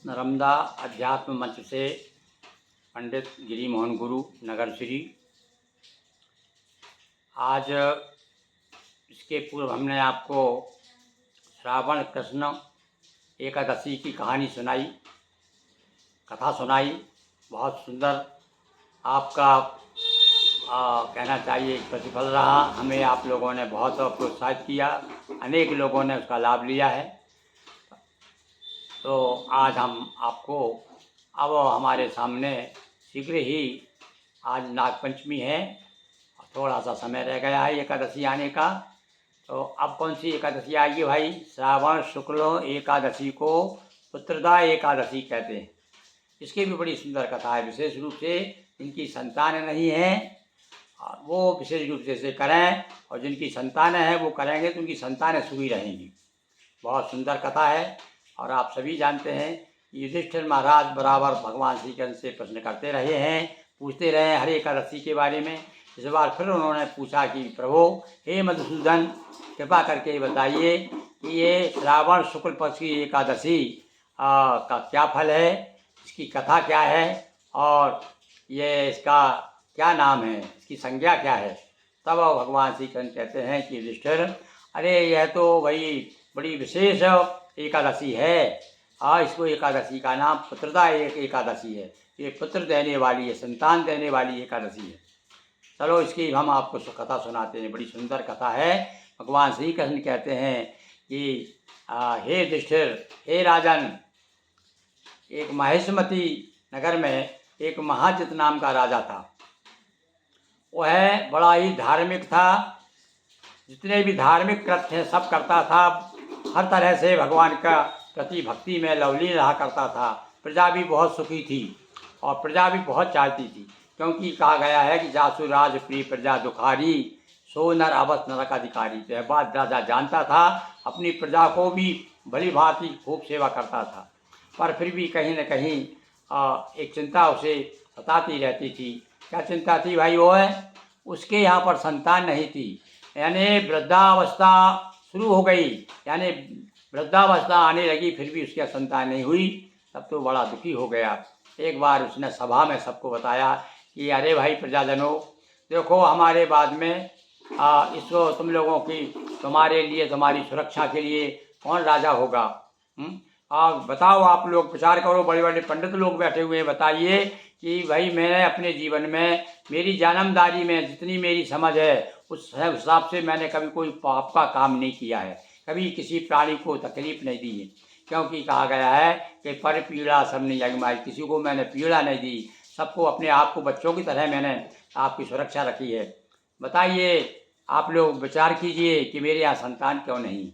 नर्मदा अध्यात्म मंच से पंडित गिरी मोहन गुरु नगर श्री। आज इसके पूर्व हमने आपको श्रावण कृष्ण एकादशी की कहानी सुनाई, कथा सुनाई। बहुत सुंदर आपका कहना चाहिए प्रतिफल रहा। हमें आप लोगों ने बहुत प्रोत्साहित किया, अनेक लोगों ने उसका लाभ लिया है। तो आज हम आपको अब हमारे सामने शीघ्र ही आज नागपंचमी है, थोड़ा सा समय रह गया है एकादशी आने का। तो अब कौन सी एकादशी आएगी भाई? श्रावण शुक्ल एकादशी को पुत्रदा एकादशी कहते हैं। इसकी भी बड़ी सुंदर कथा है। विशेष रूप से जिनकी संतान नहीं है वो विशेष रूप से इसे करें, और जिनकी संतान है वो करेंगे तो उनकी संतानें सुखी रहेंगी। बहुत सुंदर कथा है। और आप सभी जानते हैं युधिष्ठिर महाराज बराबर भगवान श्री कृष्ण से प्रश्न करते रहे हैं, पूछते रहे हैं हर एकादशी के बारे में। इस बार फिर उन्होंने पूछा कि प्रभु हे मधुसूदन, कृपा करके बताइए कि ये श्रावण शुक्ल पक्ष की एकादशी का क्या फल है, इसकी कथा क्या है और ये इसका क्या नाम है, इसकी संज्ञा क्या है। तब भगवान श्री कृष्ण कहते हैं कि युधिष्ठिर, अरे यह तो भाई बड़ी विशेष एकादशी है। इसको एकादशी का नाम पुत्रदा एकादशी है। ये पुत्र देने वाली है, संतान देने वाली एकादशी है। चलो इसकी हम आपको कथा सुनाते हैं। बड़ी सुंदर कथा है। भगवान श्री कृष्ण कहते हैं कि हे युधिष्ठिर, हे राजन, एक महेशमती नगर में एक महाजित नाम का राजा था। वह बड़ा ही धार्मिक था। जितने भी धार्मिक कृत्य थे सब करता था। हर तरह से भगवान का प्रति भक्ति में लवलीन रहा करता था। प्रजा भी बहुत सुखी थी और प्रजा भी बहुत चाहती थी, क्योंकि कहा गया है कि जासु राज प्रिय प्रजा दुखारी, सो नर अवस नरक अधिकारी। तो यह बात राजा जानता था। अपनी प्रजा को भी भली भांति खूब सेवा करता था, पर फिर भी कहीं न कहीं एक चिंता उसे सताती रहती थी। क्या चिंता थी भाई? वो है उसके यहाँ पर संतान नहीं थी, यानी वृद्धावस्था शुरू हो गई, यानी वृद्धावस्था आने लगी, फिर भी उसकी संतान नहीं हुई। तब तो बड़ा दुखी हो गया। एक बार उसने सभा में सबको बताया कि अरे भाई प्रजाजनों, देखो हमारे बाद में इसको तुम लोगों की, तुम्हारे लिए, तुम्हारी सुरक्षा के लिए कौन राजा होगा? बताओ, आप लोग विचार करो। बड़े बड़े पंडित लोग बैठे हुए हैं, बताइए कि भाई मैंने अपने जीवन में, मेरी जन्मदारी में जितनी मेरी समझ है उस हिसाब से मैंने कभी कोई पाप का काम नहीं किया है, कभी किसी प्राणी को तकलीफ नहीं दी है। क्योंकि कहा गया है कि पर पीड़ा सब नहीं अगमाई, किसी को मैंने पीड़ा नहीं दी, सबको अपने आप को बच्चों की तरह मैंने आपकी सुरक्षा रखी है। बताइए, आप लोग विचार कीजिए कि मेरे यहाँ संतान क्यों नहीं?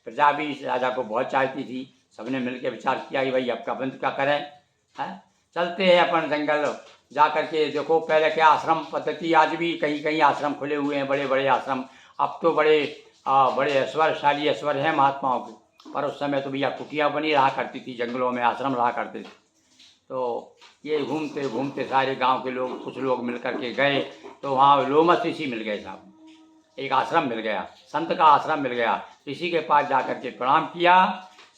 प्रजा भी इस राजा को बहुत चाहती थी। सबने मिलकर विचार किया कि भाई अब का बंद क्या करें, हैं? चलते हैं अपन जंगल जा कर के। देखो पहले क्या आश्रम पद्धति, आज भी कहीं कहीं आश्रम खुले हुए हैं, बड़े बड़े आश्रम। अब तो बड़े बड़े ऐश्वर्यशाली ऐश्वर हैं महात्माओं के, पर उस समय तो भैया कुटिया बनी रहा करती थी, जंगलों में आश्रम रहा करते थे। तो ये घूमते घूमते सारे गांव के लोग, कुछ लोग मिल कर के गए तो वहाँ लोमस ऋषि मिल गए साहब। एक आश्रम मिल गया, संत का आश्रम मिल गया। ऋषि के पास जा कर के प्रणाम किया।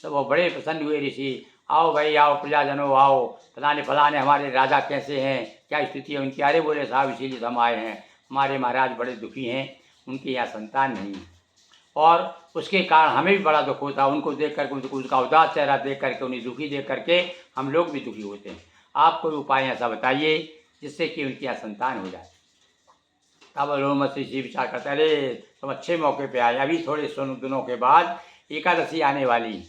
सब वो बड़े प्रसन्न हुए। ऋषि, आओ भाई आओ, प्रजाजनों आओ, फलाने फलाने हमारे राजा कैसे हैं, क्या स्थिति है उनकी? अरे बोले साहब इसीलिए तो हम आए हैं, हमारे महाराज बड़े दुखी हैं, उनके यहाँ संतान नहीं है और उसके कारण हमें भी बड़ा दुख होता है। उनको देख करके, उसका उदास चेहरा देख करके, उन्हें दुखी देख करके हम लोग भी दुखी होते हैं। आप कोई उपाय ऐसा बताइए जिससे कि उनके यहाँ संतान हो जाए। तब लोमस ऋषि विचार करते, अरे तुम अच्छे मौके पे आए, अभी थोड़े दिनों के बाद एकादशी आने वाली।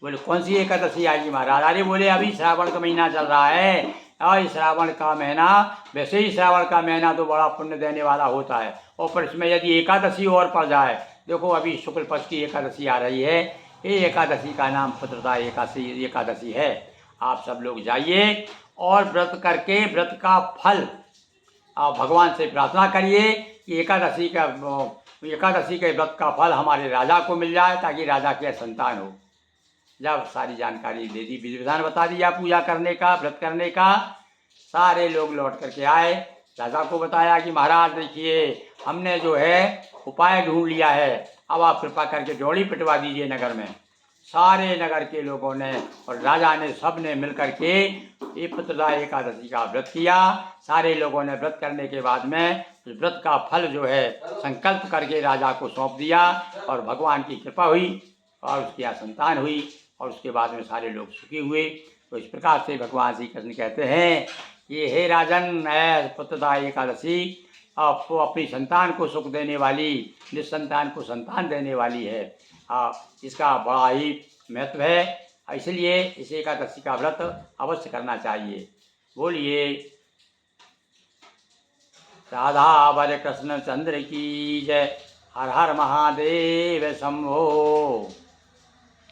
बोले कौन सी एकादशी आएगी महाराज? अरे बोले अभी श्रावण का महीना चल रहा है, और श्रावण का महीना, वैसे ही श्रावण का महीना तो बड़ा पुण्य देने वाला होता है, और पर इसमें यदि एकादशी और पड़ जाए, देखो अभी शुक्ल पक्ष की एकादशी आ रही है, ये एकादशी का नाम पुत्रदा एकादशी है। आप सब लोग जाइए और व्रत करके व्रत का फल आप भगवान से प्रार्थना करिए कि एकादशी के व्रत का फल हमारे राजा को मिल जाए, ताकि राजा के संतान हो। जब सारी जानकारी दे दी, विधि विधान बता दिया पूजा करने का, व्रत करने का, सारे लोग लौट करके आए। राजा को बताया कि महाराज देखिए, हमने जो है उपाय ढूंढ लिया है, अब आप कृपा करके जोड़ी पिटवा दीजिए नगर में। सारे नगर के लोगों ने और राजा ने सब ने मिलकर के ये पुत्रदा एकादशी का व्रत किया। सारे लोगों ने व्रत करने के बाद में उस व्रत का फल जो है संकल्प करके राजा को सौंप दिया और भगवान की कृपा हुई और उसकी यहाँ संतान हुई और उसके बाद में सारे लोग सुखी हुए। तो इस प्रकार से भगवान श्री कृष्ण कहते हैं कि हे राजन, पुत्रदा एकादशी आपको अपनी संतान को सुख देने वाली, निसंतान को संतान देने वाली है। इसका बड़ा ही महत्व है, इसलिए इस एकादशी का व्रत अवश्य करना चाहिए। बोलिए राधा वर कृष्ण चंद्र की जय। हर हर महादेव शंभो।